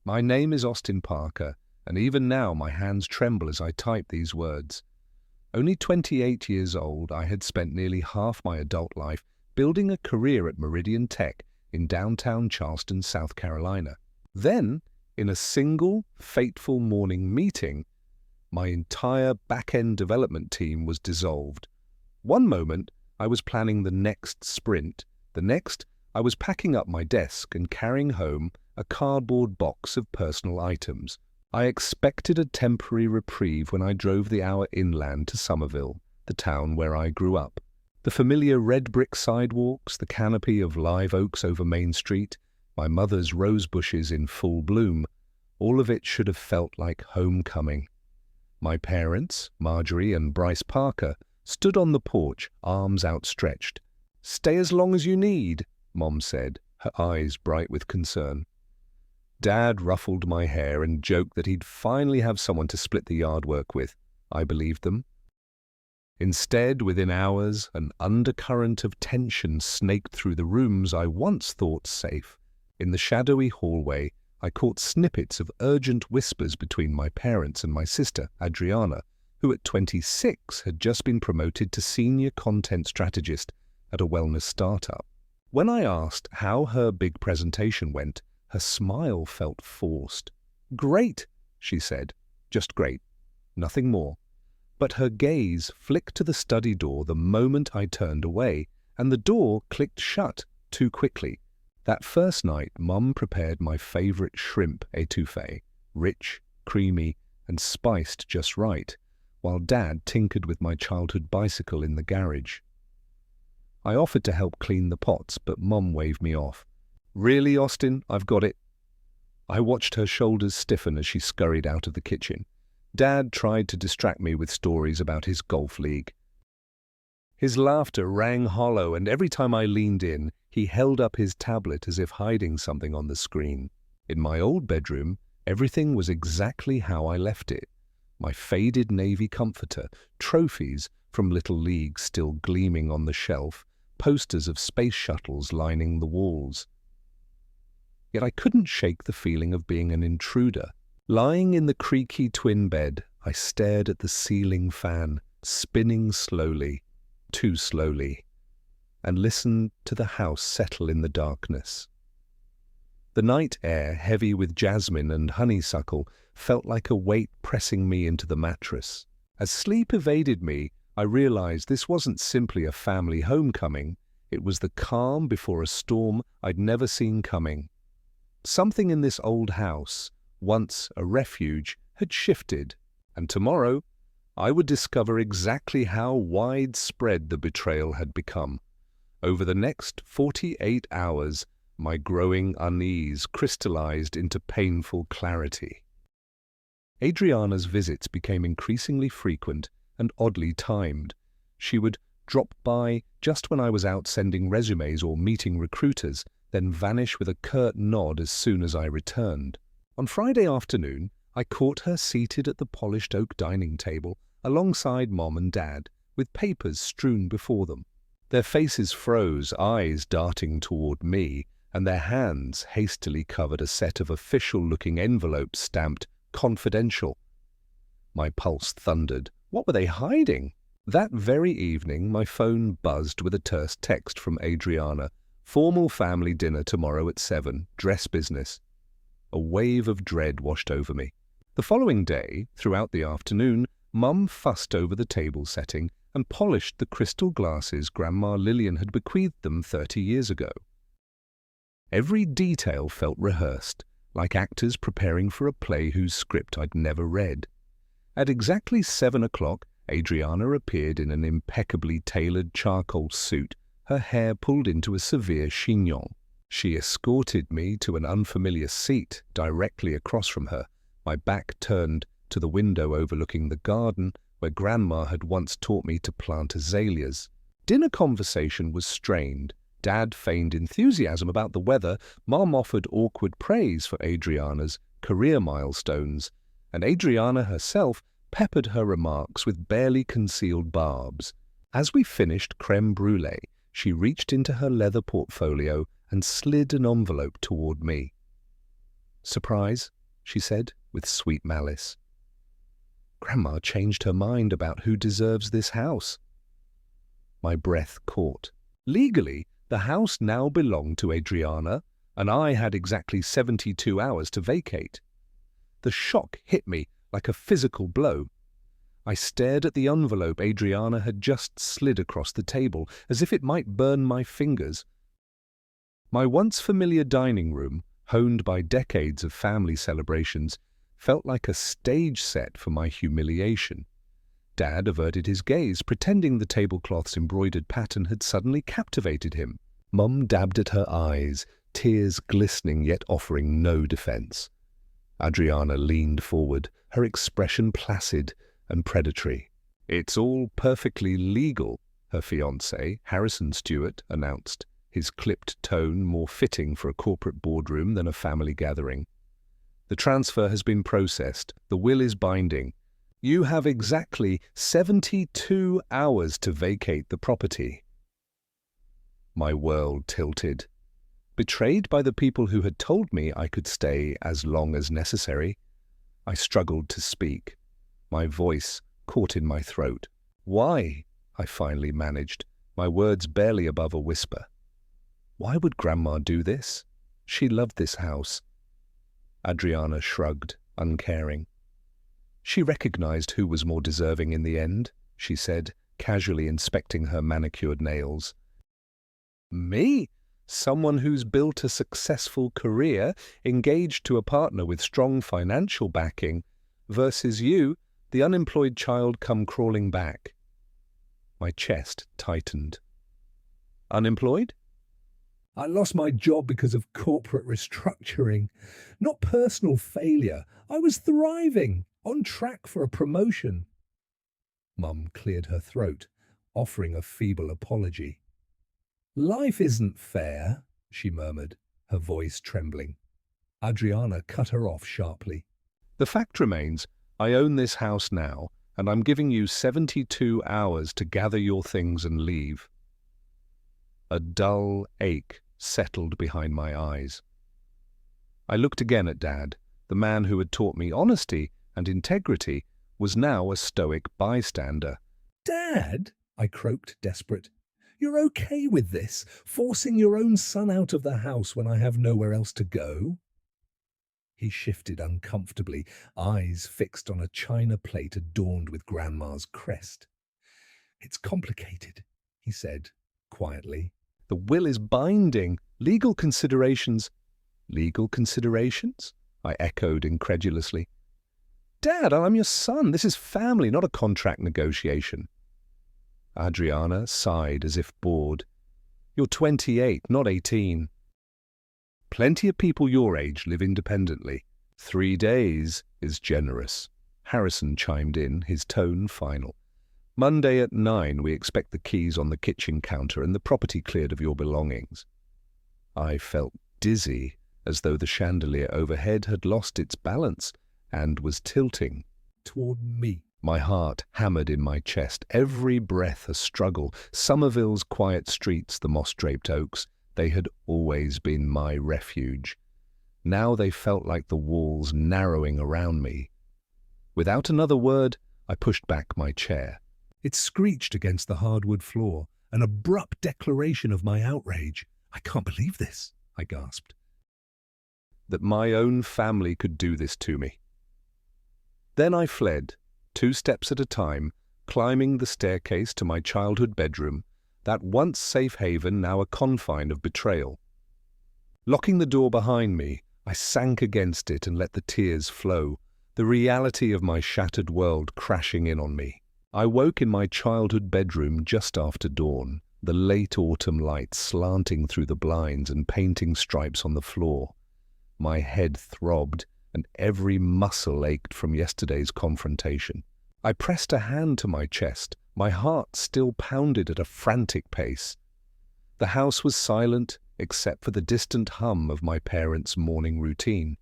My name is Austin Parker, and even now my hands tremble as I type these words. Only 28 years old, I had spent nearly half my adult life building a career at Meridian Tech in downtown Charleston, South Carolina. Then, in a single, fateful morning meeting, my entire back-end development team was dissolved. One moment, I was planning the next sprint. The next, I was packing up my desk and carrying home a cardboard box of personal items. I expected a temporary reprieve when I drove the hour inland to Somerville, the town where I grew up. The familiar red brick sidewalks, the canopy of live oaks over Main Street, my mother's rose bushes in full bloom, all of it should have felt like homecoming. My parents, Marjorie and Bryce Parker, stood on the porch, arms outstretched. "Stay as long as you need," Mom said, her eyes bright with concern. Dad ruffled my hair and joked that he'd finally have someone to split the yard work with. I believed them. Instead, within hours, an undercurrent of tension snaked through the rooms I once thought safe. In the shadowy hallway, I caught snippets of urgent whispers between my parents and my sister, Adriana, who at 26 had just been promoted to senior content strategist at a wellness startup. When I asked how her big presentation went, her smile felt forced. "Great," she said. "Just great. Nothing more." But her gaze flicked to the study door the moment I turned away, and the door clicked shut too quickly. That first night, Mum prepared my favorite shrimp étouffée, rich, creamy, and spiced just right, while Dad tinkered with my childhood bicycle in the garage. I offered to help clean the pots, but Mum waved me off. "Really, Austin? I've got it." I watched her shoulders stiffen as she scurried out of the kitchen. Dad tried to distract me with stories about his golf league. His laughter rang hollow, and every time I leaned in, he held up his tablet as if hiding something on the screen. In my old bedroom, everything was exactly how I left it. My faded navy comforter, trophies from Little League still gleaming on the shelf, posters of space shuttles lining the walls. Yet I couldn't shake the feeling of being an intruder. Lying in the creaky twin bed, I stared at the ceiling fan, spinning slowly, too slowly, and listened to the house settle in the darkness. The night air, heavy with jasmine and honeysuckle, felt like a weight pressing me into the mattress. As sleep evaded me, I realized this wasn't simply a family homecoming. It was the calm before a storm I'd never seen coming. Something in this old house, once a refuge, had shifted, and tomorrow I would discover exactly how widespread the betrayal had become. Over the next 48 hours, my growing unease crystallized into painful clarity. Adriana's visits became increasingly frequent and oddly timed. She would drop by just when I was out sending resumes or meeting recruiters, then vanish with a curt nod as soon as I returned. On Friday afternoon, I caught her seated at the polished oak dining table alongside Mom and Dad, with papers strewn before them. Their faces froze, eyes darting toward me, and their hands hastily covered a set of official-looking envelopes stamped "Confidential." My pulse thundered. What were they hiding? That very evening, my phone buzzed with a terse text from Adriana. "Formal family dinner tomorrow at 7, dress business." A wave of dread washed over me. The following day, throughout the afternoon, Mum fussed over the table setting and polished the crystal glasses Grandma Lillian had bequeathed them 30 years ago. Every detail felt rehearsed, like actors preparing for a play whose script I'd never read. At exactly 7 o'clock, Adriana appeared in an impeccably tailored charcoal suit, her hair pulled into a severe chignon. She escorted me to an unfamiliar seat directly across from her, my back turned to the window overlooking the garden where Grandma had once taught me to plant azaleas. Dinner conversation was strained. Dad feigned enthusiasm about the weather, Mom offered awkward praise for Adriana's career milestones, and Adriana herself peppered her remarks with barely concealed barbs. As we finished creme brulee, she reached into her leather portfolio and slid an envelope toward me. "Surprise?" she said, with sweet malice. Grandma changed her mind about who deserves this house. My breath caught. Legally, the house now belonged to Adriana, and I had exactly 72 hours to vacate. The shock hit me like a physical blow. I stared at the envelope Adriana had just slid across the table, as if it might burn my fingers. My once familiar dining room, honed by decades of family celebrations, felt like a stage set for my humiliation. Dad averted his gaze, pretending the tablecloth's embroidered pattern had suddenly captivated him. Mum dabbed at her eyes, tears glistening yet offering no defense. Adriana leaned forward, her expression placid and predatory. "It's all perfectly legal," her fiancé, Harrison Stewart, announced, his clipped tone more fitting for a corporate boardroom than a family gathering. "The transfer has been processed. The will is binding. You have exactly 72 hours to vacate the property." My world tilted. Betrayed by the people who had told me I could stay as long as necessary, I struggled to speak. My voice caught in my throat. "Why?" I finally managed, my words barely above a whisper. Why would Grandma do this? She loved this house. Adriana shrugged, uncaring. She recognized who was more deserving in the end, she said, casually inspecting her manicured nails. "Me? Someone who's built a successful career, engaged to a partner with strong financial backing, versus you, the unemployed child come crawling back." My chest tightened. "Unemployed?" "I lost my job because of corporate restructuring. Not personal failure. I was thriving, on track for a promotion." Mum cleared her throat, offering a feeble apology. "Life isn't fair," she murmured, her voice trembling. Adriana cut her off sharply. "The fact remains, I own this house now, and I'm giving you 72 hours to gather your things and leave." A dull ache settled behind my eyes. I looked again at Dad. The man who had taught me honesty and integrity was now a stoic bystander. "Dad," I croaked, desperate, "you're okay with this, forcing your own son out of the house when I have nowhere else to go?" He shifted uncomfortably, eyes fixed on a china plate adorned with Grandma's crest. "It's complicated," he said, quietly. "The will is binding. Legal considerations—" "Legal considerations?" I echoed incredulously. "Dad, I'm your son. This is family, not a contract negotiation." Adriana sighed as if bored. "You're 28, not 18. Plenty of people your age live independently. 3 days is generous." Harrison chimed in, his tone final. "Monday at 9 we expect the keys on the kitchen counter and the property cleared of your belongings." I felt dizzy, as though the chandelier overhead had lost its balance and was tilting "Toward me." My heart hammered in my chest, every breath a struggle. Somerville's quiet streets, the moss-draped oaks, they had always been my refuge. Now they felt like the walls narrowing around me. Without another word, I pushed back my chair. It screeched against the hardwood floor, an abrupt declaration of my outrage. "I can't believe this," I gasped. That my own family could do this to me. Then I fled, 2 steps at a time, climbing the staircase to my childhood bedroom, that once safe haven now a confine of betrayal. Locking the door behind me, I sank against it and let the tears flow, the reality of my shattered world crashing in on me. I woke in my childhood bedroom just after dawn, the late autumn light slanting through the blinds and painting stripes on the floor. My head throbbed, and every muscle ached from yesterday's confrontation. I pressed a hand to my chest, my heart still pounded at a frantic pace. The house was silent, except for the distant hum of my parents' morning routine.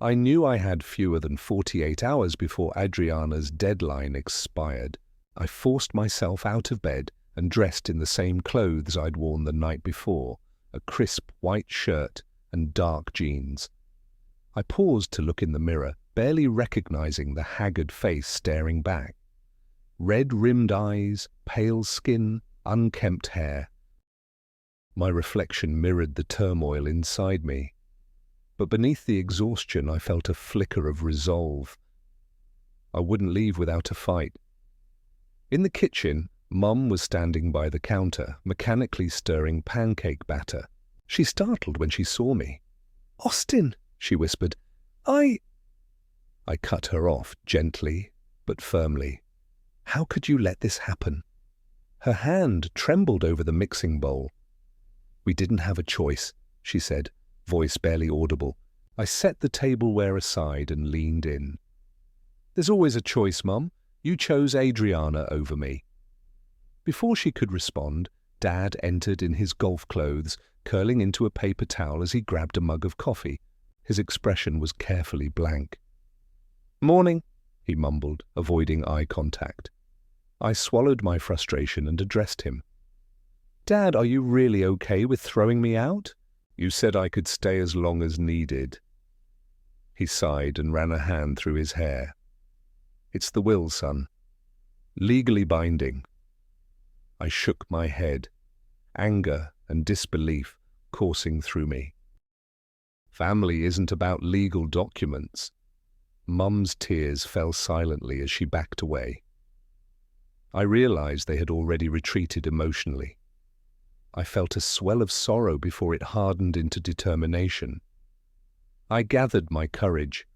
I knew I had fewer than 48 hours before Adriana's deadline expired. I forced myself out of bed and dressed in the same clothes I'd worn the night before, a crisp white shirt and dark jeans. I paused to look in the mirror, barely recognizing the haggard face staring back. Red-rimmed eyes, pale skin, unkempt hair. My reflection mirrored the turmoil inside me. But beneath the exhaustion, I felt a flicker of resolve. I wouldn't leave without a fight. In the kitchen, Mum was standing by the counter, mechanically stirring pancake batter. She startled when she saw me. "Austin," she whispered, I cut her off, gently but firmly. "How could you let this happen?" Her hand trembled over the mixing bowl. "We didn't have a choice," she said, voice barely audible. I set the tableware aside and leaned in. "There's always a choice, Mum. You chose Adriana over me." Before she could respond, Dad entered in his golf clothes, curling into a paper towel as he grabbed a mug of coffee. His expression was carefully blank. "Morning," he mumbled, avoiding eye contact. I swallowed my frustration and addressed him. "Dad, are you really okay with throwing me out? You said I could stay as long as needed." He sighed and ran a hand through his hair. "It's the will, son. Legally binding." I shook my head, anger and disbelief coursing through me. Family isn't about legal documents. Mum's tears fell silently as she backed away. I realized they had already retreated emotionally. I felt a swell of sorrow before it hardened into determination. I gathered my courage.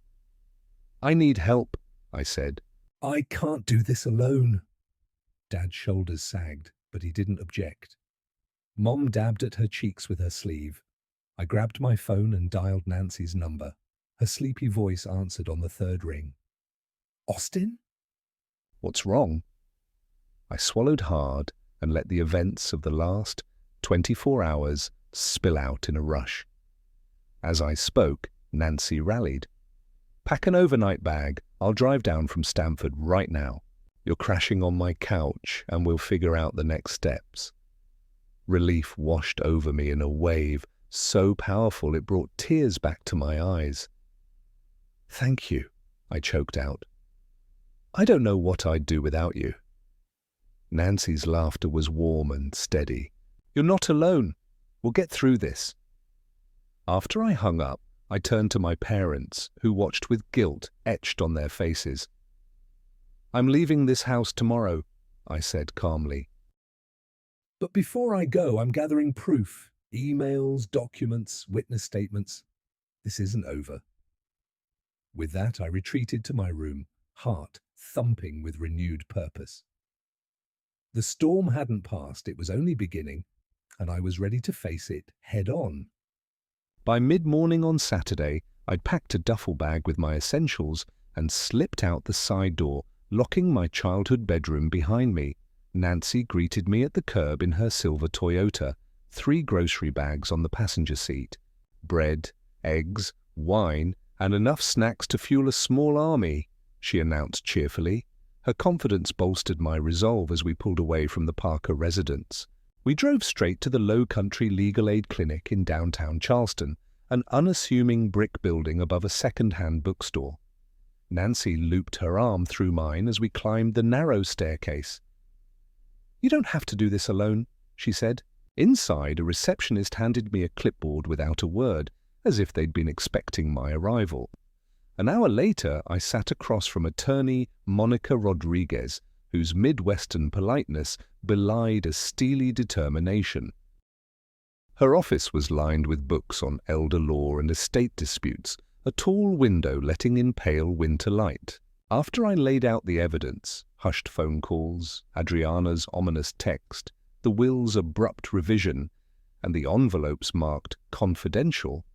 "I need help," I said. "I can't do this alone." Dad's shoulders sagged, but he didn't object. Mom dabbed at her cheeks with her sleeve. I grabbed my phone and dialed Nancy's number. Her sleepy voice answered on the third ring. "Austin?" "What's wrong?" I swallowed hard and let the events of the last 24 hours spill out in a rush. As I spoke, Nancy rallied. "Pack an overnight bag. I'll drive down from Stamford right now. You're crashing on my couch and we'll figure out the next steps." Relief washed over me in a wave so powerful it brought tears back to my eyes. "Thank you," I choked out. "I don't know what I'd do without you." Nancy's laughter was warm and steady. "You're not alone. We'll get through this." After I hung up, I turned to my parents, who watched with guilt etched on their faces. "I'm leaving this house tomorrow," I said calmly. "But before I go, I'm gathering proof. Emails, documents, witness statements. This isn't over." With that, I retreated to my room, heart thumping with renewed purpose. The storm hadn't passed, it was only beginning, and I was ready to face it head on. By mid-morning on Saturday, I'd packed a duffel bag with my essentials and slipped out the side door, locking my childhood bedroom behind me. Nancy greeted me at the curb in her silver Toyota, 3 grocery bags on the passenger seat, bread, eggs, wine, and enough snacks to fuel a small army, she announced cheerfully. Her confidence bolstered my resolve as we pulled away from the Parker residence. We drove straight to the Low Country Legal Aid Clinic in downtown Charleston, an unassuming brick building above a second-hand bookstore. Nancy looped her arm through mine as we climbed the narrow staircase. "You don't have to do this alone," she said. Inside, a receptionist handed me a clipboard without a word, as if they'd been expecting my arrival. An hour later, I sat across from attorney Monica Rodriguez, whose Midwestern politeness belied a steely determination. Her office was lined with books on elder law and estate disputes, a tall window letting in pale winter light. After I laid out the evidence, hushed phone calls, Adriana's ominous text, the will's abrupt revision, and the envelopes marked confidential,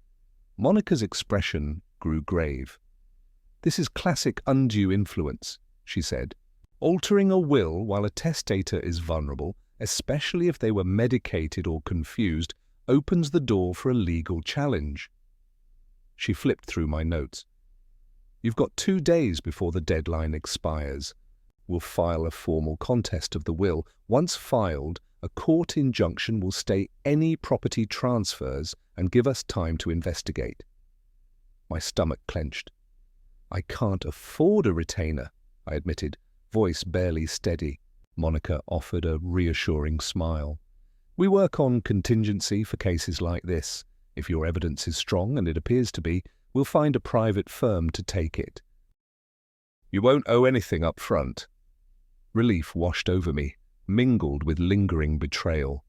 Monica's expression grew grave. "This is classic undue influence," she said. "Altering a will while a testator is vulnerable, especially if they were medicated or confused, opens the door for a legal challenge." She flipped through my notes. "You've got 2 days before the deadline expires. We'll file a formal contest of the will. Once filed, a court injunction will stay any property transfers and give us time to investigate." My stomach clenched. "I can't afford a retainer," I admitted, voice barely steady. Monica offered a reassuring smile. "We work on contingency for cases like this. If your evidence is strong, and it appears to be, we'll find a private firm to take it. You won't owe anything up front." Relief washed over me, mingled with lingering betrayal.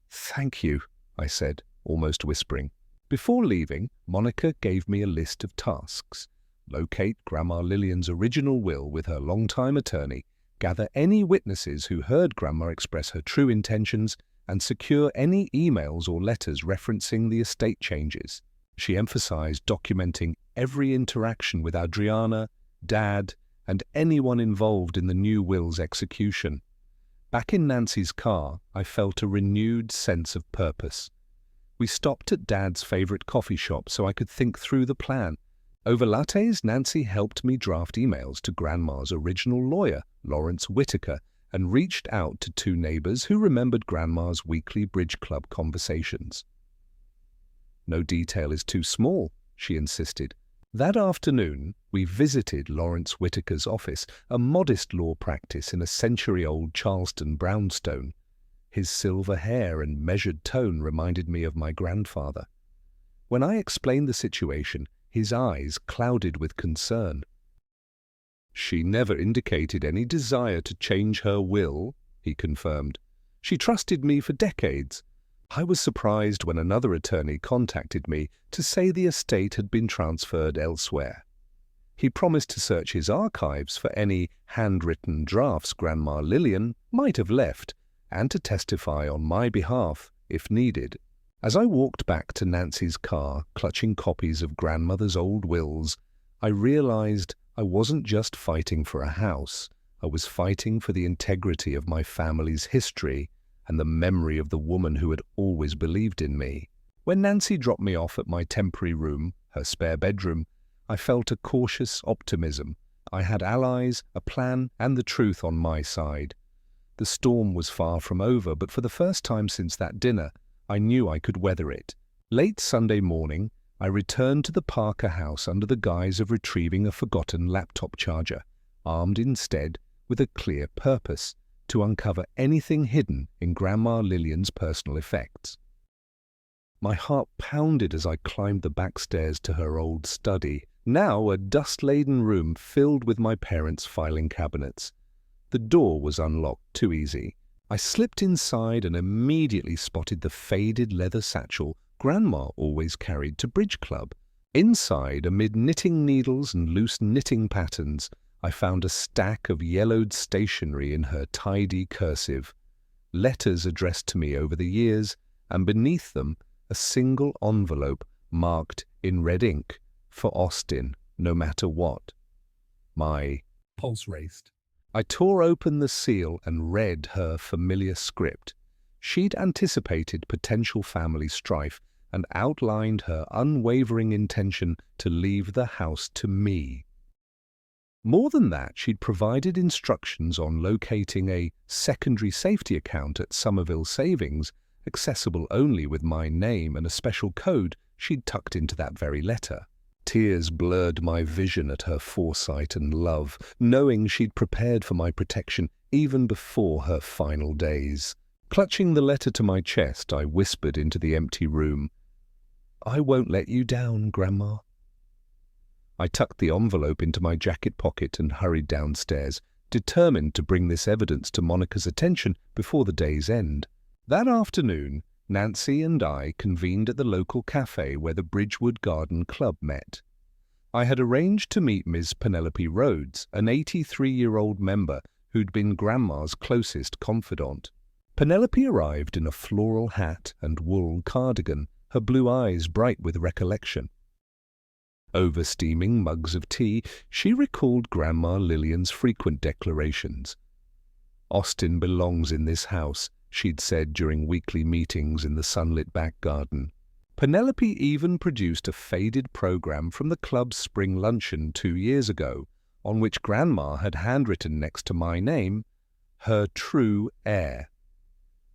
"Thank you," I said, almost whispering. Before leaving, Monica gave me a list of tasks. Locate Grandma Lillian's original will with her longtime attorney, gather any witnesses who heard Grandma express her true intentions, and secure any emails or letters referencing the estate changes. She emphasized documenting every interaction with Adriana, Dad, and anyone involved in the new will's execution. Back in Nancy's car, I felt a renewed sense of purpose. We stopped at Dad's favorite coffee shop so I could think through the plan. Over lattes, Nancy helped me draft emails to Grandma's original lawyer, Lawrence Whitaker, and reached out to 2 neighbors who remembered Grandma's weekly bridge club conversations. "No detail is too small," she insisted. That afternoon, we visited Lawrence Whitaker's office, a modest law practice in a century-old Charleston brownstone. His silver hair and measured tone reminded me of my grandfather. When I explained the situation, his eyes clouded with concern. "She never indicated any desire to change her will," he confirmed. "She trusted me for decades. I was surprised when another attorney contacted me to say the estate had been transferred elsewhere. He promised to search his archives for any handwritten drafts Grandma Lillian might have left, and to testify on my behalf if needed." As I walked back to Nancy's car, clutching copies of Grandmother's old wills, I realized I wasn't just fighting for a house. I was fighting for the integrity of my family's history and the memory of the woman who had always believed in me. When Nancy dropped me off at my temporary room, her spare bedroom, I felt a cautious optimism. I had allies, a plan, and the truth on my side. The storm was far from over, but for the first time since that dinner, I knew I could weather it. Late Sunday morning, I returned to the Parker house under the guise of retrieving a forgotten laptop charger, armed instead with a clear purpose: to uncover anything hidden in Grandma Lillian's personal effects. My heart pounded as I climbed the back stairs to her old study, now a dust-laden room filled with my parents' filing cabinets. The door was unlocked too easy. I slipped inside and immediately spotted the faded leather satchel Grandma always carried to bridge club. Inside, amid knitting needles and loose knitting patterns, I found a stack of yellowed stationery in her tidy cursive, letters addressed to me over the years, and beneath them a single envelope marked in red ink, "For Austin, no matter what." My pulse raced. I tore open the seal and read her familiar script. She'd anticipated potential family strife and outlined her unwavering intention to leave the house to me. More than that, she'd provided instructions on locating a secondary safety account at Somerville Savings, accessible only with my name and a special code she'd tucked into that very letter. Tears blurred my vision at her foresight and love, knowing she'd prepared for my protection even before her final days. Clutching the letter to my chest, I whispered into the empty room, "I won't let you down, Grandma." I tucked the envelope into my jacket pocket and hurried downstairs, determined to bring this evidence to Monica's attention before the day's end. That afternoon, Nancy and I convened at the local cafe where the Bridgewood Garden Club met. I had arranged to meet Ms. Penelope Rhodes, an 83-year-old member who'd been Grandma's closest confidant. Penelope arrived in a floral hat and wool cardigan, her blue eyes bright with recollection. Over steaming mugs of tea, she recalled Grandma Lillian's frequent declarations. "Austin belongs in this house," she'd said during weekly meetings in the sunlit back garden. Penelope even produced a faded program from the club's spring luncheon 2 years ago, on which Grandma had handwritten next to my name, "Her true heir."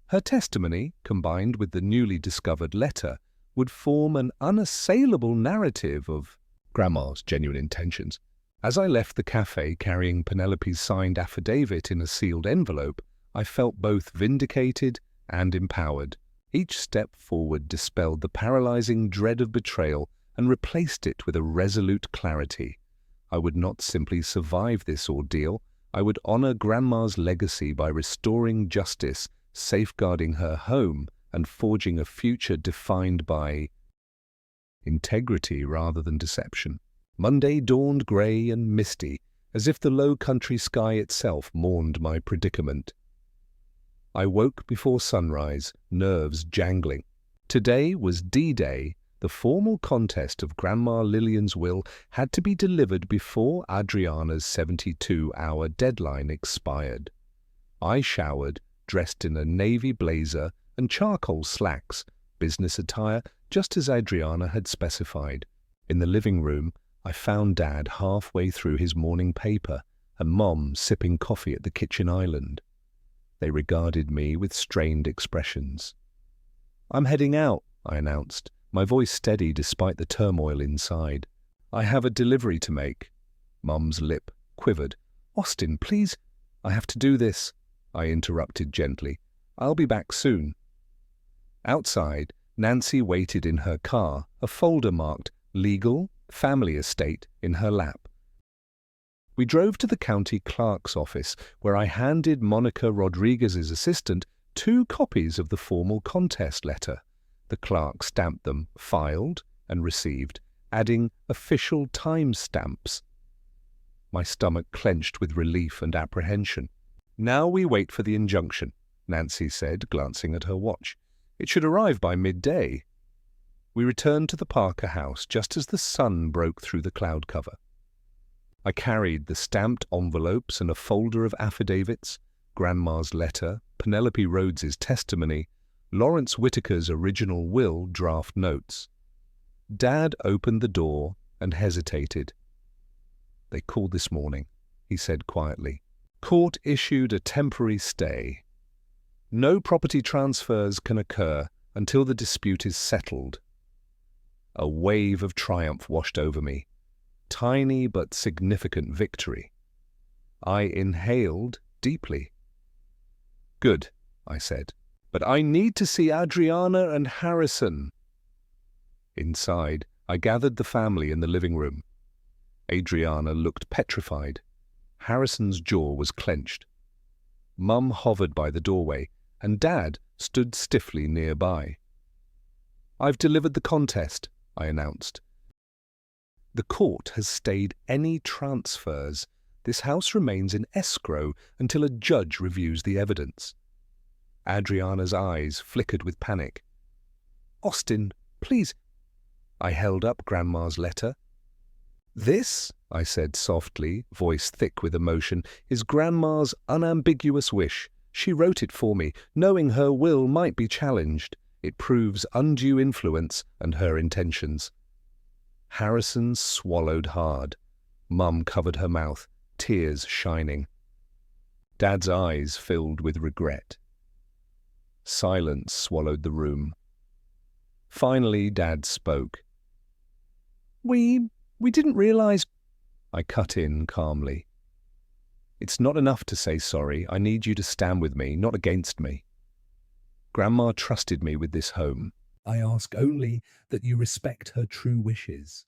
Her testimony, combined with the newly discovered letter, would form an unassailable narrative of Grandma's genuine intentions. As I left the cafe carrying Penelope's signed affidavit in a sealed envelope, I felt both vindicated and empowered. Each step forward dispelled the paralyzing dread of betrayal and replaced it with a resolute clarity. I would not simply survive this ordeal, I would honor Grandma's legacy by restoring justice, safeguarding her home, and forging a future defined by integrity rather than deception. Monday dawned grey and misty, as if the low country sky itself mourned my predicament. I woke before sunrise, nerves jangling. Today was D-Day. The formal contest of Grandma Lillian's will had to be delivered before Adriana's 72-hour deadline expired. I showered, dressed in a navy blazer and charcoal slacks, business attire, just as Adriana had specified. In the living room, I found Dad halfway through his morning paper and Mom sipping coffee at the kitchen island. They regarded me with strained expressions. "I'm heading out," I announced, my voice steady despite the turmoil inside. "I have a delivery to make." Mum's lip quivered. "Austin, please, I have to do this," I interrupted gently. "I'll be back soon." Outside, Nancy waited in her car, a folder marked Legal Family Estate in her lap. We drove to the county clerk's office, where I handed Monica Rodriguez's assistant 2 copies of the formal contest letter. The clerk stamped them, filed, and received, adding official time stamps. My stomach clenched with relief and apprehension. "Now we wait for the injunction," Nancy said, glancing at her watch. "It should arrive by midday." We returned to the Parker house just as the sun broke through the cloud cover. I carried the stamped envelopes and a folder of affidavits, Grandma's letter, Penelope Rhodes's testimony, Lawrence Whitaker's original will draft notes. Dad opened the door and hesitated. "They called this morning," he said quietly. "Court issued a temporary stay. No property transfers can occur until the dispute is settled." A wave of triumph washed over me. Tiny but significant victory. I inhaled deeply. "Good," I said. "But I need to see Adriana and Harrison." Inside, I gathered the family in the living room. Adriana looked petrified. Harrison's jaw was clenched. Mum hovered by the doorway, and Dad stood stiffly nearby. "I've delivered the contest," I announced. "The court has stayed any transfers. This house remains in escrow until a judge reviews the evidence." Adriana's eyes flickered with panic. "Austin, please." I held up Grandma's letter. "This," I said softly, voice thick with emotion, "is Grandma's unambiguous wish. She wrote it for me, knowing her will might be challenged. It proves undue influence and her intentions." Harrison swallowed hard. Mum covered her mouth, tears shining. Dad's eyes filled with regret. Silence swallowed the room. Finally, Dad spoke. We didn't realize—" I cut in calmly. "It's not enough to say sorry. I need you to stand with me, not against me. Grandma trusted me with this home. I ask only that you respect her true wishes."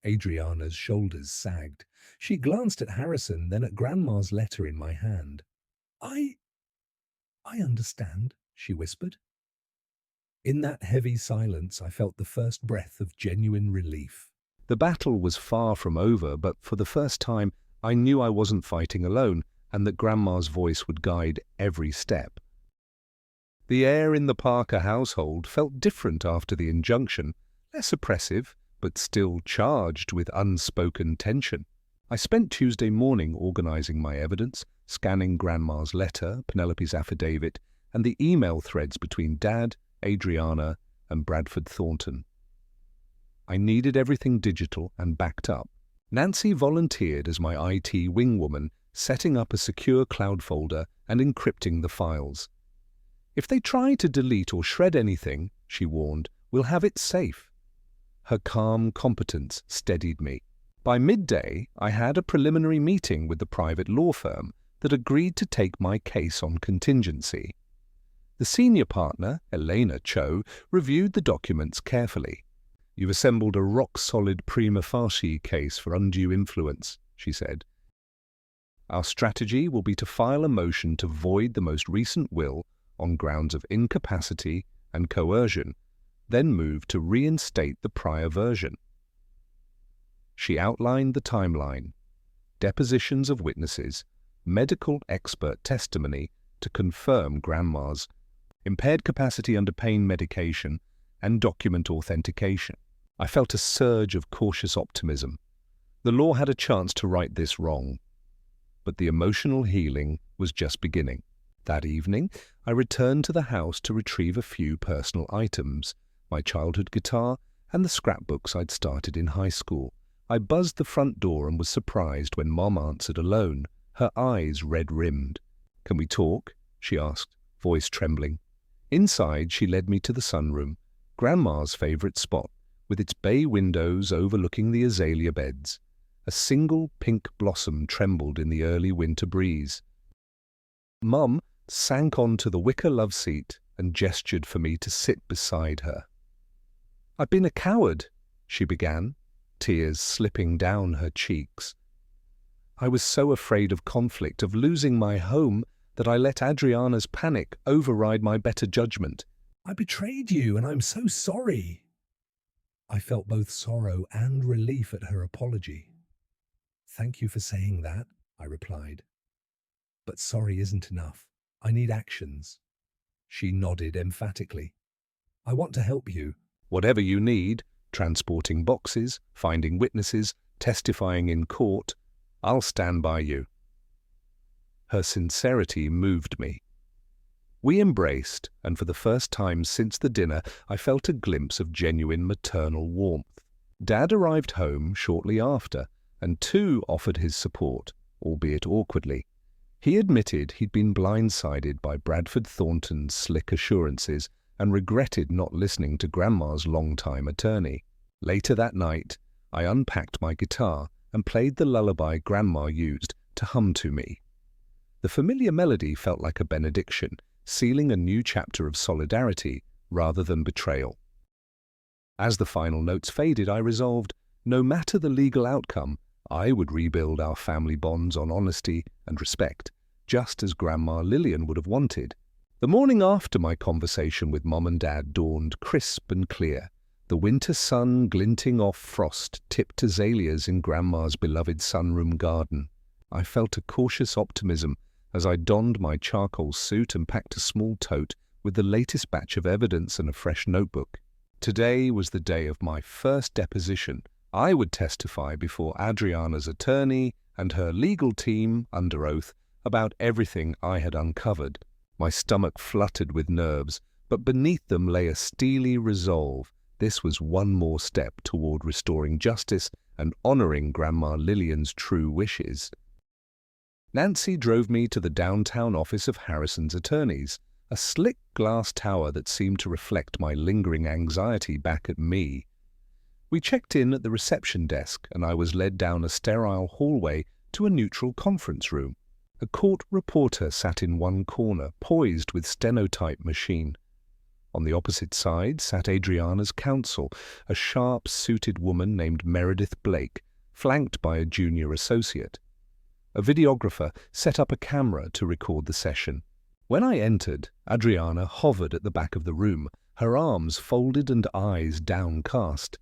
Adriana's shoulders sagged. She glanced at Harrison, then at Grandma's letter in my hand. I understand," she whispered. In that heavy silence, I felt the first breath of genuine relief. The battle was far from over, but for the first time, I knew I wasn't fighting alone, and that Grandma's voice would guide every step. The air in the Parker household felt different after the injunction, less oppressive, but still charged with unspoken tension. I spent Tuesday morning organizing my evidence, scanning Grandma's letter, Penelope's affidavit, and the email threads between Dad, Adriana, and Bradford Thornton. I needed everything digital and backed up. Nancy volunteered as my IT wingwoman, setting up a secure cloud folder and encrypting the files. "If they try to delete or shred anything," she warned, We'll have it safe." Her calm competence steadied me. By midday, I had a preliminary meeting with the private law firm that agreed to take my case on contingency. The senior partner, Eleanor Cho, reviewed the documents carefully. "You've assembled a rock-solid prima facie case for undue influence," she said. "Our strategy will be to file a motion to void the most recent will on grounds of incapacity and coercion, then move to reinstate the prior version." She outlined the timeline: depositions of witnesses, medical expert testimony to confirm Grandma's impaired capacity under pain medication, and document authentication. I felt a surge of cautious optimism. The law had a chance to right this wrong. But the emotional healing was just beginning. That evening, I returned to the house to retrieve a few personal items: my childhood guitar and the scrapbooks I'd started in high school. I buzzed the front door and was surprised when Mom answered alone, her eyes red-rimmed. "Can we talk?" she asked, voice trembling. Inside, she led me to the sunroom, Grandma's favorite spot, with its bay windows overlooking the azalea beds. A single pink blossom trembled in the early winter breeze. Mum sank onto the wicker love seat and gestured for me to sit beside her. "I've been a coward," she began, tears slipping down her cheeks. "I was so afraid of conflict, of losing my home, that I let Adriana's panic override my better judgment. I betrayed you, and I'm so sorry." I felt both sorrow and relief at her apology. "Thank you for saying that," I replied. "But sorry isn't enough. I need actions." She nodded emphatically. "I want to help you." "Whatever you need, transporting boxes, finding witnesses, testifying in court, I'll stand by you." Her sincerity moved me. We embraced, and for the first time since the dinner, I felt a glimpse of genuine maternal warmth. Dad arrived home shortly after, and too offered his support, albeit awkwardly. He admitted he'd been blindsided by Bradford Thornton's slick assurances and regretted not listening to Grandma's long-time attorney. Later that night, I unpacked my guitar and played the lullaby Grandma used to hum to me. The familiar melody felt like a benediction, sealing a new chapter of solidarity rather than betrayal. As the final notes faded, I resolved, no matter the legal outcome, I would rebuild our family bonds on honesty and respect, just as Grandma Lillian would have wanted. The morning after my conversation with Mom and Dad dawned crisp and clear, the winter sun glinting off frost-tipped azaleas in Grandma's beloved sunroom garden. I felt a cautious optimism as I donned my charcoal suit and packed a small tote with the latest batch of evidence and a fresh notebook. Today was the day of my first deposition. I would testify before Adriana's attorney and her legal team under oath about everything I had uncovered. My stomach fluttered with nerves, but beneath them lay a steely resolve. This was one more step toward restoring justice and honoring Grandma Lillian's true wishes. Nancy drove me to the downtown office of Harrison's attorneys, a slick glass tower that seemed to reflect my lingering anxiety back at me. We checked in at the reception desk, and I was led down a sterile hallway to a neutral conference room. A court reporter sat in one corner, poised with stenotype machine. On the opposite side sat Adriana's counsel, a sharp-suited woman named Meredith Blake, flanked by a junior associate. A videographer set up a camera to record the session. When I entered, Adriana hovered at the back of the room, her arms folded and eyes downcast.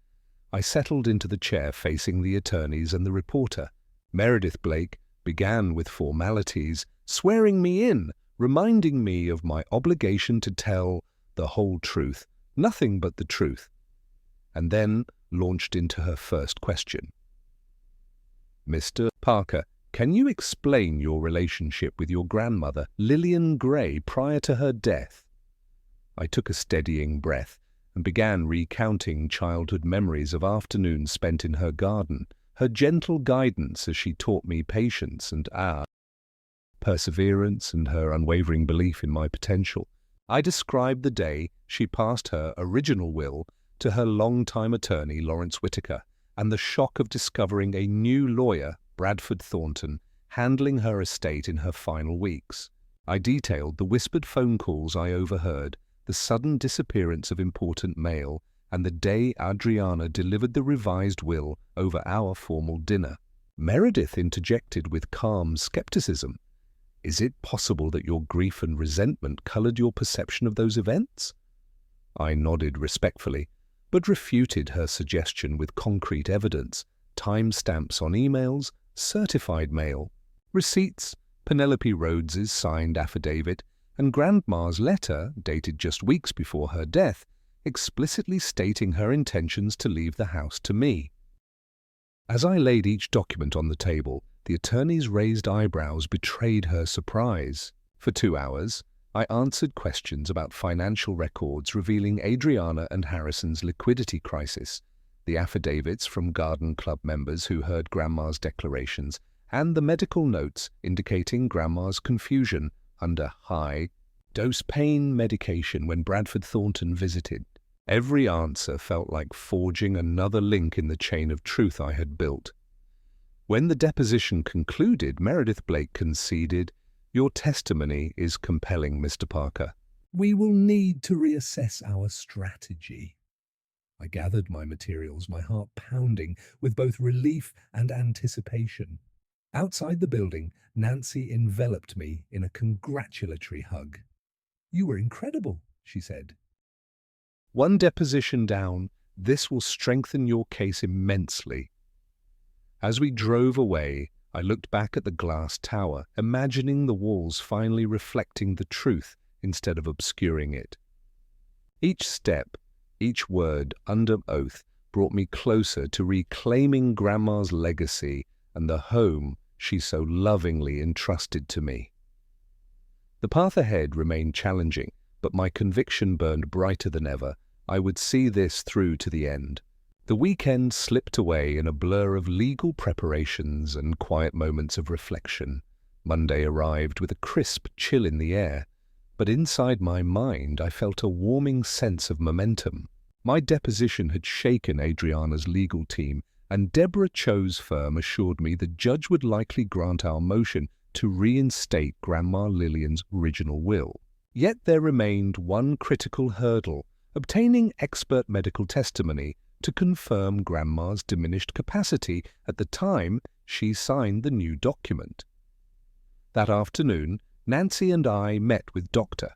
I settled into the chair facing the attorneys and the reporter. Meredith Blake began with formalities, swearing me in, reminding me of my obligation to tell the whole truth, nothing but the truth, and then launched into her first question. "Mr. Parker, can you explain your relationship with your grandmother, Lillian Gray, prior to her death?" I took a steadying breath and began recounting childhood memories of afternoons spent in her garden, her gentle guidance as she taught me patience and perseverance, and her unwavering belief in my potential. I described the day she passed her original will to her longtime attorney, Lawrence Whitaker, and the shock of discovering a new lawyer, Bradford Thornton, handling her estate in her final weeks. I detailed the whispered phone calls I overheard, the sudden disappearance of important mail, and the day Adriana delivered the revised will over our formal dinner. Meredith interjected with calm skepticism. "Is it possible that your grief and resentment colored your perception of those events?" I nodded respectfully, but refuted her suggestion with concrete evidence, timestamps on emails, certified mail, receipts, Penelope Rhodes's signed affidavit, and Grandma's letter, dated just weeks before her death, explicitly stating her intentions to leave the house to me. As I laid each document on the table, the attorney's raised eyebrows betrayed her surprise. For 2 hours, I answered questions about financial records revealing Adriana and Harrison's liquidity crisis, the affidavits from Garden Club members who heard Grandma's declarations, and the medical notes indicating Grandma's confusion under high-dose pain medication when Bradford Thornton visited. Every answer felt like forging another link in the chain of truth I had built. When the deposition concluded, Meredith Blake conceded, "Your testimony is compelling, Mr. Parker." "We will need to reassess our strategy." I gathered my materials, my heart pounding with both relief and anticipation. Outside the building, Nancy enveloped me in a congratulatory hug. "You were incredible," she said. "One deposition down, this will strengthen your case immensely." As we drove away, I looked back at the glass tower, imagining the walls finally reflecting the truth instead of obscuring it. Each step, each word under oath brought me closer to reclaiming Grandma's legacy and the home she so lovingly entrusted to me. The path ahead remained challenging, but my conviction burned brighter than ever. I would see this through to the end. The weekend slipped away in a blur of legal preparations and quiet moments of reflection. Monday arrived with a crisp chill in the air, but inside my mind I felt a warming sense of momentum. My deposition had shaken Adriana's legal team, and Deborah Cho's firm assured me the judge would likely grant our motion to reinstate Grandma Lillian's original will. Yet there remained one critical hurdle: obtaining expert medical testimony to confirm Grandma's diminished capacity at the time she signed the new document. That afternoon, Nancy and I met with Dr.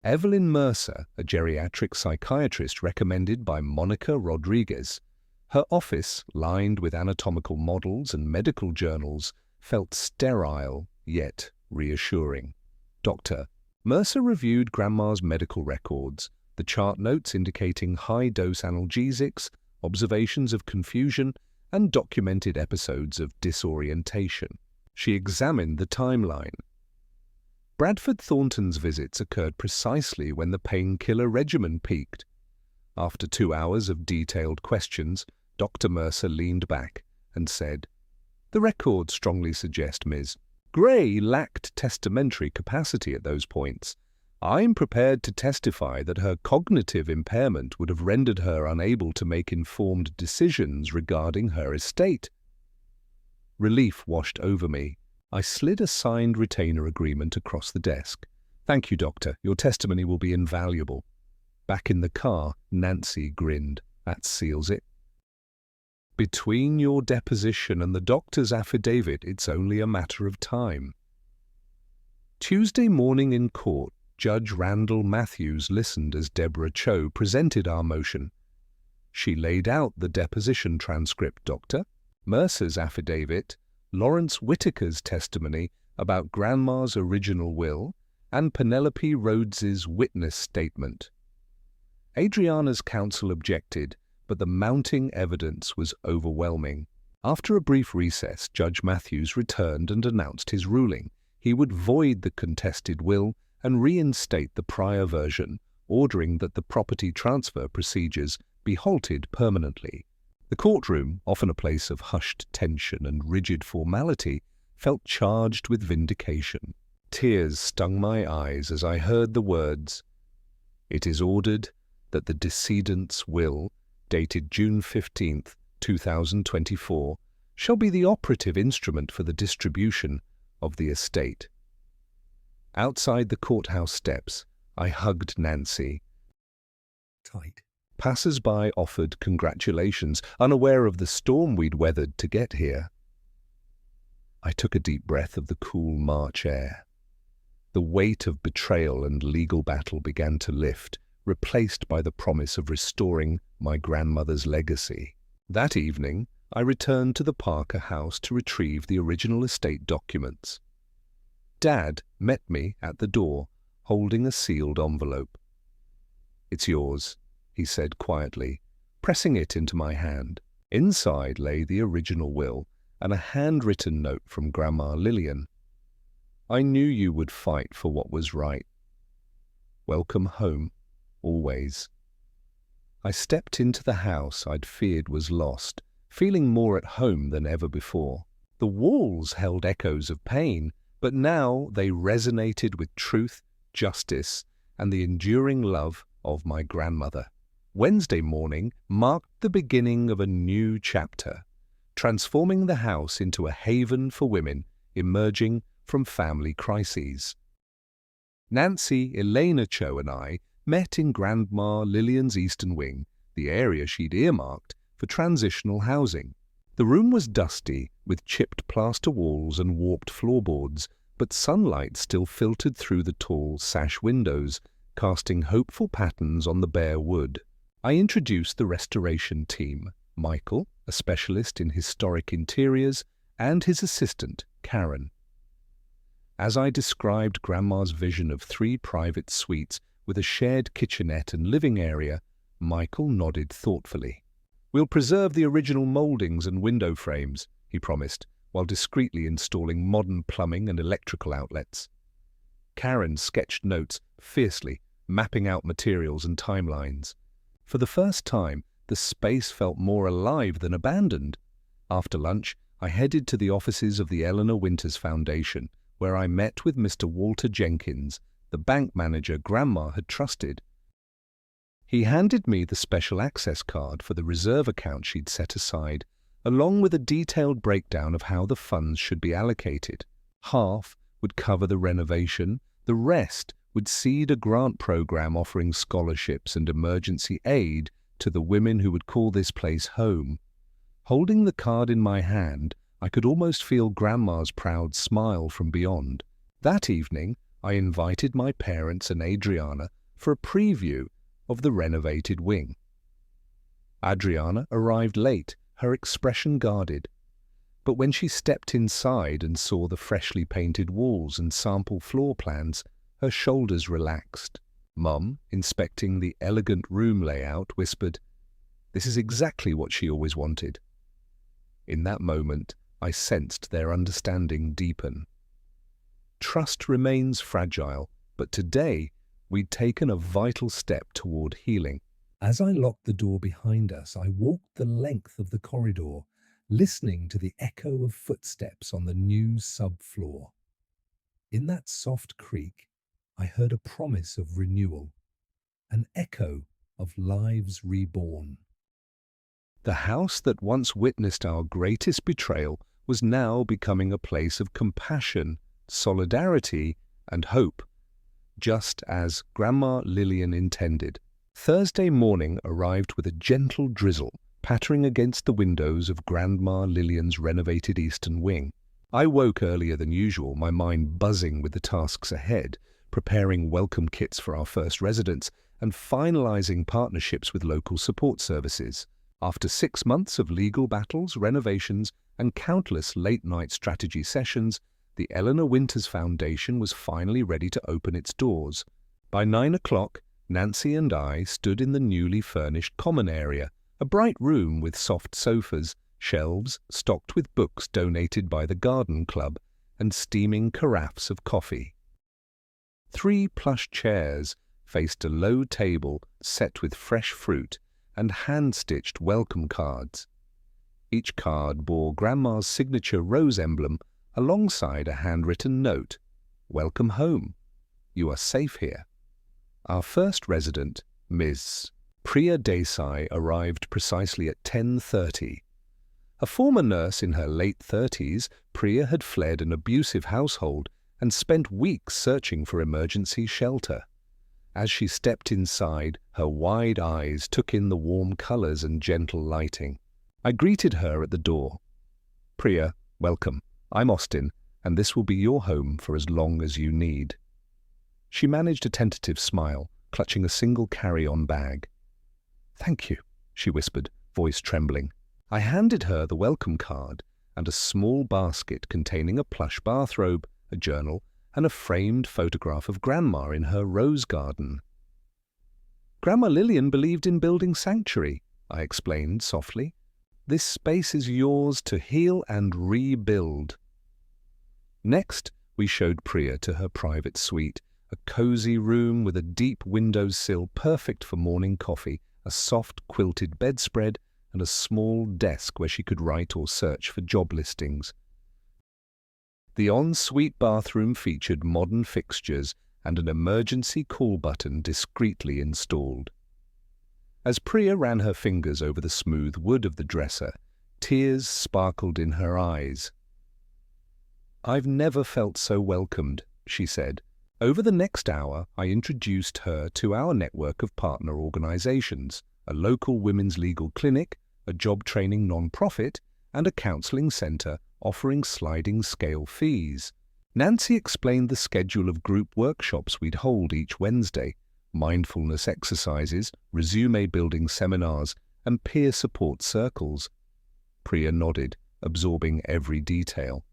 Evelyn Mercer, a geriatric psychiatrist recommended by Monica Rodriguez. Her office, lined with anatomical models and medical journals, felt sterile yet reassuring. Dr. Mercer reviewed Grandma's medical records, the chart notes indicating high-dose analgesics, observations of confusion, and documented episodes of disorientation. She examined the timeline. Bradford Thornton's visits occurred precisely when the painkiller regimen peaked. After 2 hours of detailed questions, Dr. Mercer leaned back and said, "The records strongly suggest Ms. Gray lacked testamentary capacity at those points. I'm prepared to testify that her cognitive impairment would have rendered her unable to make informed decisions regarding her estate." Relief washed over me. I slid a signed retainer agreement across the desk. "Thank you, Doctor. Your testimony will be invaluable." Back in the car, Nancy grinned. "That seals it. Between your deposition and the doctor's affidavit, it's only a matter of time." Tuesday morning in court, Judge Randall Matthews listened as Deborah Cho presented our motion. She laid out the deposition transcript, Dr. Mercer's affidavit, Lawrence Whitaker's testimony about Grandma's original will, and Penelope Rhodes's witness statement. Adriana's counsel objected, but the mounting evidence was overwhelming. After a brief recess, Judge Matthews returned and announced his ruling. He would void the contested will and reinstate the prior version, ordering that the property transfer procedures be halted permanently. The courtroom, often a place of hushed tension and rigid formality, felt charged with vindication. Tears stung my eyes as I heard the words, "It is ordered that the decedent's will, dated June 15th, 2024, shall be the operative instrument for the distribution of the estate. Outside the courthouse steps, I hugged Nancy. Tight. Passers-by offered congratulations, unaware of the storm we'd weathered to get here. I took a deep breath of the cool March air. The weight of betrayal and legal battle began to lift, replaced by the promise of restoring my grandmother's legacy. That evening, I returned to the Parker house to retrieve the original estate documents. Dad met me at the door, holding a sealed envelope. "It's yours," he said quietly, pressing it into my hand. Inside lay the original will and a handwritten note from Grandma Lillian. "I knew you would fight for what was right. Welcome home, always." I stepped into the house I'd feared was lost, feeling more at home than ever before. The walls held echoes of pain, but now they resonated with truth, justice, and the enduring love of my grandmother. Wednesday morning marked the beginning of a new chapter, transforming the house into a haven for women emerging from family crises. Nancy, Elena Cho and I met in Grandma Lillian's eastern wing, the area she'd earmarked for transitional housing. The room was dusty, with chipped plaster walls and warped floorboards, but sunlight still filtered through the tall sash windows, casting hopeful patterns on the bare wood. I introduced the restoration team, Michael, a specialist in historic interiors, and his assistant, Karen. As I described Grandma's vision of 3 private suites with a shared kitchenette and living area, Michael nodded thoughtfully. "We'll preserve the original mouldings and window frames," he promised, while discreetly installing modern plumbing and electrical outlets. Karen sketched notes fiercely, mapping out materials and timelines. For the first time, the space felt more alive than abandoned. After lunch, I headed to the offices of the Eleanor Winters Foundation, where I met with Mr. Walter Jenkins, the bank manager Grandma had trusted. He handed me the special access card for the reserve account she'd set aside, along with a detailed breakdown of how the funds should be allocated. Half would cover the renovation, the rest would seed a grant program offering scholarships and emergency aid to the women who would call this place home. Holding the card in my hand, I could almost feel Grandma's proud smile from beyond. That evening, I invited my parents and Adriana for a preview of the renovated wing. Adriana arrived late, her expression guarded. But when she stepped inside and saw the freshly painted walls and sample floor plans, her shoulders relaxed. Mum, inspecting the elegant room layout, whispered, "This is exactly what she always wanted." In that moment, I sensed their understanding deepen. Trust remains fragile, but today we'd taken a vital step toward healing. As I locked the door behind us, I walked the length of the corridor, listening to the echo of footsteps on the new subfloor. In that soft creak, I heard a promise of renewal, an echo of lives reborn. The house that once witnessed our greatest betrayal was now becoming a place of compassion, solidarity, and hope, just as Grandma Lillian intended. Thursday morning arrived with a gentle drizzle pattering against the windows of Grandma Lillian's renovated eastern wing. I woke earlier than usual, my mind buzzing with the tasks ahead, preparing welcome kits for our first residents and finalizing partnerships with local support services. After 6 months of legal battles, renovations, and countless late-night strategy sessions, the Eleanor Winters Foundation was finally ready to open its doors. By 9 o'clock, Nancy and I stood in the newly furnished common area, a bright room with soft sofas, shelves stocked with books donated by the garden club, and steaming carafes of coffee. 3 plush chairs faced a low table set with fresh fruit and hand-stitched welcome cards. Each card bore Grandma's signature rose emblem alongside a handwritten note, "Welcome home. You are safe here." Our first resident, Ms. Priya Desai arrived precisely at 10:30. A former nurse in her late 30s, Priya had fled an abusive household and spent weeks searching for emergency shelter. As she stepped inside, her wide eyes took in the warm colors and gentle lighting. I greeted her at the door. "Priya, welcome. I'm Austin, and this will be your home for as long as you need." She managed a tentative smile, clutching a single carry-on bag. "Thank you," she whispered, voice trembling. I handed her the welcome card and a small basket containing a plush bathrobe, a journal, and a framed photograph of Grandma in her rose garden. "Grandma Lillian believed in building sanctuary," I explained softly. "This space is yours to heal and rebuild." Next, we showed Priya to her private suite, a cozy room with a deep windowsill perfect for morning coffee, a soft quilted bedspread, and a small desk where she could write or search for job listings. The ensuite bathroom featured modern fixtures and an emergency call button discreetly installed. As Priya ran her fingers over the smooth wood of the dresser, tears sparkled in her eyes. "I've never felt so welcomed," she said. Over the next hour, I introduced her to our network of partner organizations, a local women's legal clinic, a job training non-profit, and a counseling center offering sliding scale fees. Nancy explained the schedule of group workshops we'd hold each Wednesday, mindfulness exercises, resume-building seminars, and peer support circles. Priya nodded, absorbing every detail.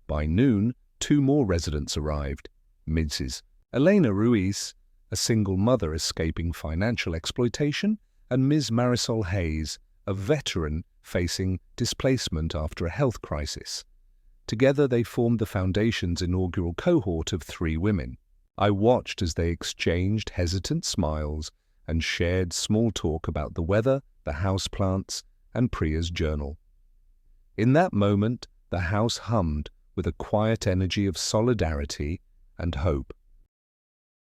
By noon, 2 more residents arrived. Mrs. Eleanor Ruiz, a single mother escaping financial exploitation, and Ms. Marisol Hayes, a veteran facing displacement after a health crisis. Together they formed the Foundation's inaugural cohort of 3 women. I watched as they exchanged hesitant smiles and shared small talk about the weather, the houseplants, and Priya's journal. In that moment, the house hummed with a quiet energy of solidarity and hope.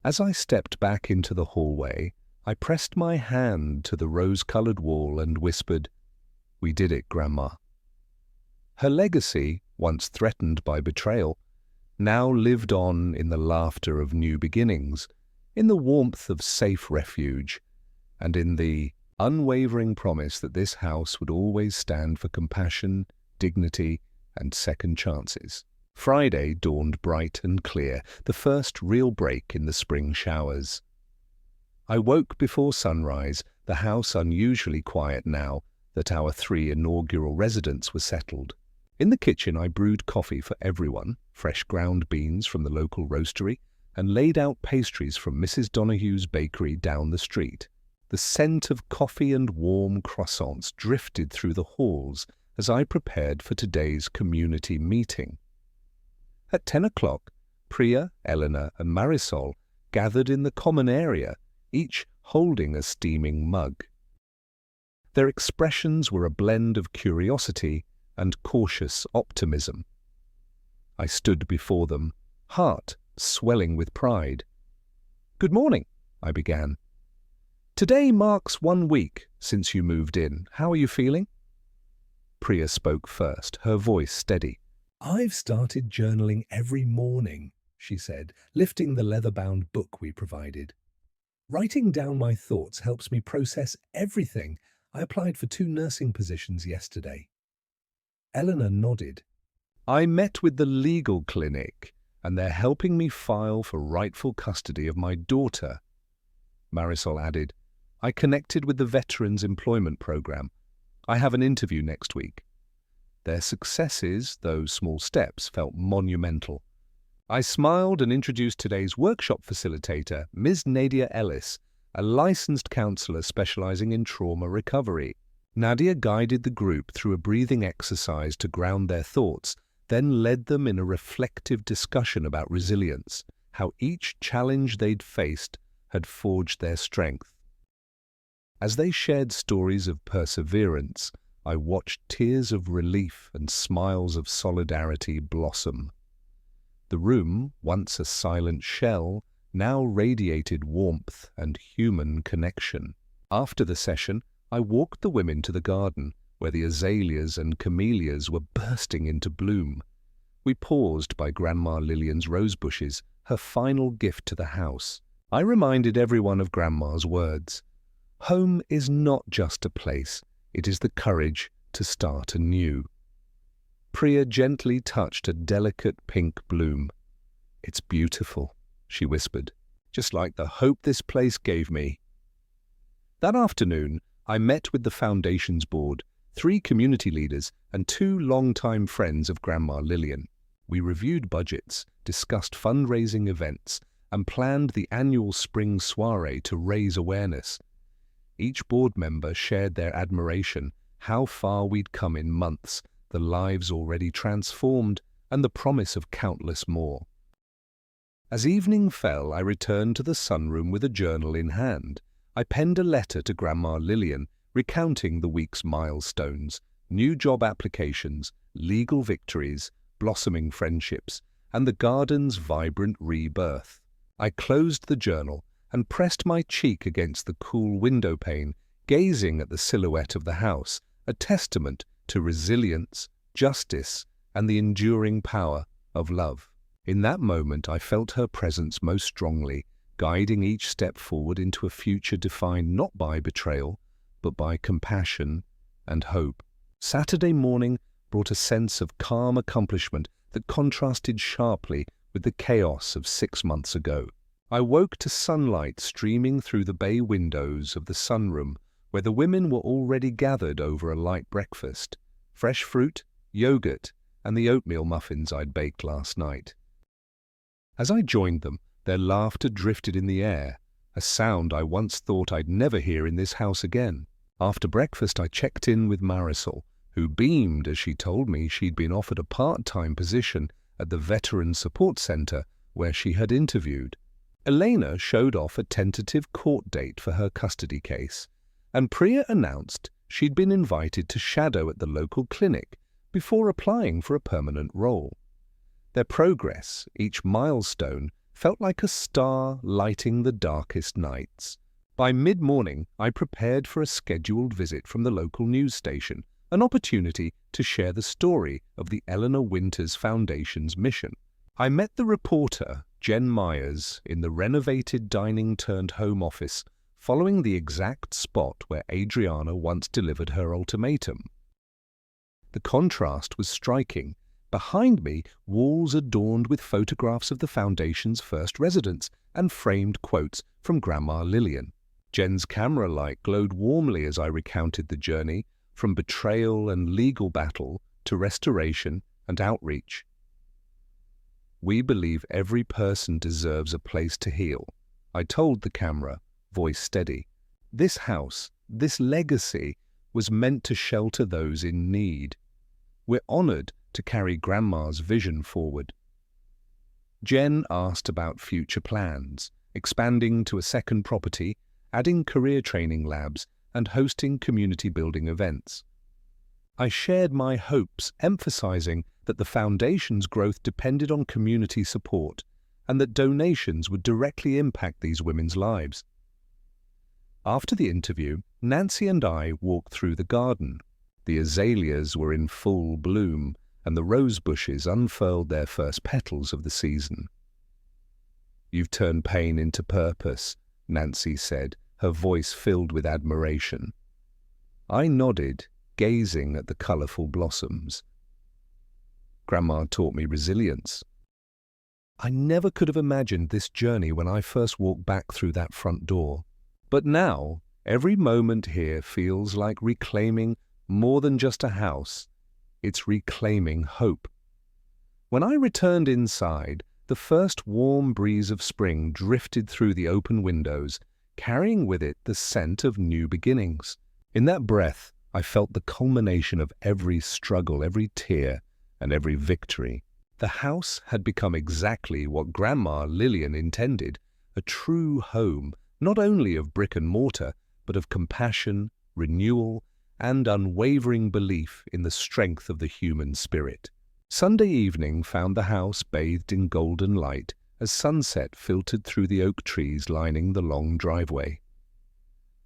As I stepped back into the hallway, I pressed my hand to the rose-colored wall and whispered, "We did it, Grandma." Her legacy, once threatened by betrayal, now lived on in the laughter of new beginnings, in the warmth of safe refuge, and in the unwavering promise that this house would always stand for compassion, dignity, and second chances. Friday dawned bright and clear, the first real break in the spring showers. I woke before sunrise, the house unusually quiet now that our 3 inaugural residents were settled. In the kitchen I brewed coffee for everyone, fresh ground beans from the local roastery, and laid out pastries from Mrs. Donohue's bakery down the street. The scent of coffee and warm croissants drifted through the halls as I prepared for today's community meeting. At 10 o'clock, Priya, Eleanor, and Marisol gathered in the common area, each holding a steaming mug. Their expressions were a blend of curiosity and cautious optimism. I stood before them, heart swelling with pride. "Good morning," I began. "Today marks 1 week since you moved in. How are you feeling?" Priya spoke first, her voice steady. "I've started journaling every morning," she said, lifting the leather-bound book we provided. "Writing down my thoughts helps me process everything. I applied for 2 nursing positions yesterday." Eleanor nodded. "I met with the legal clinic, and they're helping me file for rightful custody of my daughter." Marisol added, "I connected with the Veterans Employment Program. I have an interview next week." Their successes, though small steps, felt monumental. I smiled and introduced today's workshop facilitator, Ms. Nadia Ellis, a licensed counselor specializing in trauma recovery. Nadia guided the group through a breathing exercise to ground their thoughts, then led them in a reflective discussion about resilience, how each challenge they'd faced had forged their strength. As they shared stories of perseverance, I watched tears of relief and smiles of solidarity blossom. The room, once a silent shell, now radiated warmth and human connection. After the session, I walked the women to the garden, where the azaleas and camellias were bursting into bloom. We paused by Grandma Lillian's rose bushes, her final gift to the house. I reminded everyone of Grandma's words. Home is not just a place, it is the courage to start anew. Priya gently touched a delicate pink bloom. "It's beautiful," she whispered, "just like the hope this place gave me." That afternoon, I met with the Foundation's board, 3 community leaders, and 2 longtime friends of Grandma Lillian. We reviewed budgets, discussed fundraising events, and planned the annual spring soiree to raise awareness. Each board member shared their admiration, how far we'd come in months, the lives already transformed, and the promise of countless more. As evening fell, I returned to the sunroom with a journal in hand. I penned a letter to Grandma Lillian, recounting the week's milestones, new job applications, legal victories, blossoming friendships, and the garden's vibrant rebirth. I closed the journal and pressed my cheek against the cool window pane, gazing at the silhouette of the house, a testament to resilience, justice, and the enduring power of love. In that moment, I felt her presence most strongly, guiding each step forward into a future defined not by betrayal, but by compassion and hope. Saturday morning brought a sense of calm accomplishment that contrasted sharply with the chaos of 6 months ago. I woke to sunlight streaming through the bay windows of the sunroom, where the women were already gathered over a light breakfast, fresh fruit, yogurt, and the oatmeal muffins I'd baked last night. As I joined them, their laughter drifted in the air, a sound I once thought I'd never hear in this house again. After breakfast, I checked in with Marisol, who beamed as she told me she'd been offered a part-time position at the Veteran Support Center where she had interviewed. Elena showed off a tentative court date for her custody case, and Priya announced she'd been invited to shadow at the local clinic before applying for a permanent role. Their progress, each milestone, felt like a star lighting the darkest nights. By mid-morning, I prepared for a scheduled visit from the local news station, an opportunity to share the story of the Eleanor Winters Foundation's mission. I met the reporter, Jen Myers, in the renovated dining-turned-home office, following the exact spot where Adriana once delivered her ultimatum. The contrast was striking. Behind me, walls adorned with photographs of the Foundation's first residents and framed quotes from Grandma Lillian. Jen's camera light glowed warmly as I recounted the journey, from betrayal and legal battle to restoration and outreach. "We believe every person deserves a place to heal," I told the camera, voice steady. "This house, this legacy, was meant to shelter those in need. We're honored to carry Grandma's vision forward." Jen asked about future plans, expanding to a second property, adding career training labs, and hosting community-building events. I shared my hopes, emphasizing that the Foundation's growth depended on community support and that donations would directly impact these women's lives. After the interview, Nancy and I walked through the garden. The azaleas were in full bloom, and the rose bushes unfurled their first petals of the season. "You've turned pain into purpose," Nancy said, her voice filled with admiration. I nodded, gazing at the colorful blossoms. "Grandma taught me resilience." I never could have imagined this journey when I first walked back through that front door. But now, every moment here feels like reclaiming more than just a house. It's reclaiming hope. When I returned inside, the first warm breeze of spring drifted through the open windows, carrying with it the scent of new beginnings. In that breath, I felt the culmination of every struggle, every tear, and every victory. The house had become exactly what Grandma Lillian intended, a true home, not only of brick and mortar, but of compassion, renewal, and unwavering belief in the strength of the human spirit. Sunday evening found the house bathed in golden light as sunset filtered through the oak trees lining the long driveway.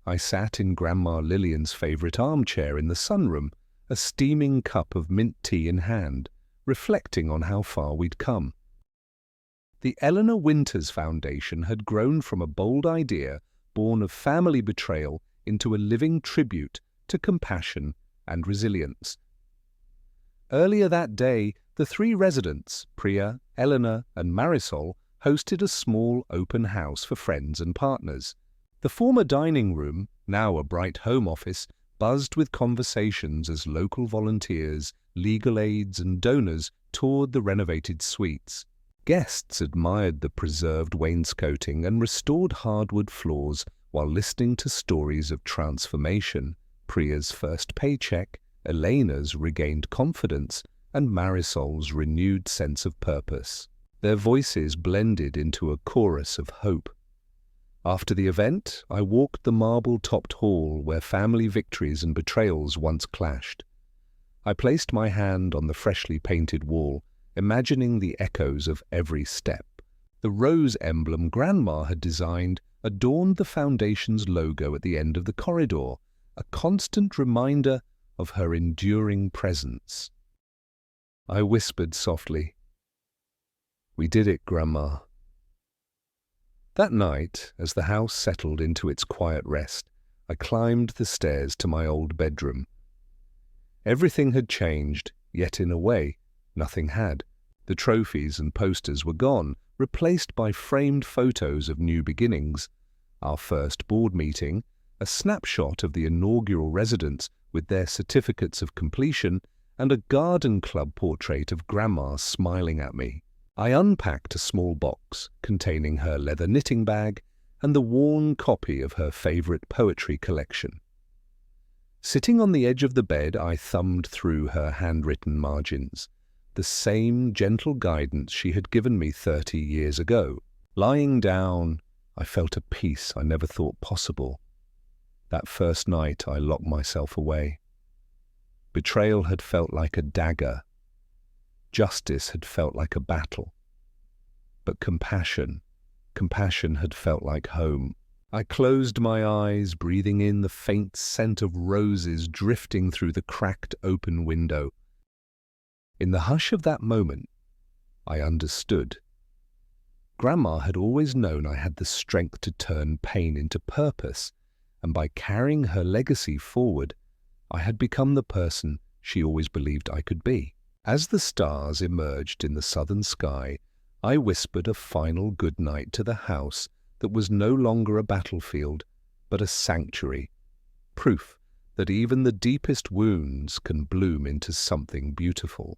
I sat in Grandma Lillian's favourite armchair in the sunroom, a steaming cup of mint tea in hand, reflecting on how far we'd come. The Eleanor Winters Foundation had grown from a bold idea born of family betrayal into a living tribute to compassion and resilience. Earlier that day, the three residents, Priya, Eleanor and Marisol, hosted a small open house for friends and partners. The former dining room, now a bright home office, buzzed with conversations as local volunteers, legal aids and donors toured the renovated suites. Guests admired the preserved wainscoting and restored hardwood floors while listening to stories of transformation, Priya's first paycheck, Elena's regained confidence, and Marisol's renewed sense of purpose. Their voices blended into a chorus of hope. After the event, I walked the marble-topped hall where family victories and betrayals once clashed. I placed my hand on the freshly painted wall, imagining the echoes of every step. The rose emblem Grandma had designed adorned the foundation's logo at the end of the corridor, a constant reminder of her enduring presence. I whispered softly, "We did it, Grandma." That night, as the house settled into its quiet rest, I climbed the stairs to my old bedroom. Everything had changed, yet in a way, nothing had. The trophies and posters were gone, replaced by framed photos of new beginnings. Our first board meeting, a snapshot of the inaugural residents with their certificates of completion, and a garden club portrait of Grandma smiling at me. I unpacked a small box containing her leather knitting bag and the worn copy of her favourite poetry collection. Sitting on the edge of the bed, I thumbed through her handwritten margins, the same gentle guidance she had given me 30 years ago. Lying down, I felt a peace I never thought possible. That first night, I locked myself away. Betrayal had felt like a dagger. Justice had felt like a battle. But compassion had felt like home. I closed my eyes, breathing in the faint scent of roses drifting through the cracked open window. In the hush of that moment, I understood. Grandma had always known I had the strength to turn pain into purpose, and by carrying her legacy forward, I had become the person she always believed I could be. As the stars emerged in the southern sky, I whispered a final good night to the house that was no longer a battlefield, but a sanctuary, proof that even the deepest wounds can bloom into something beautiful.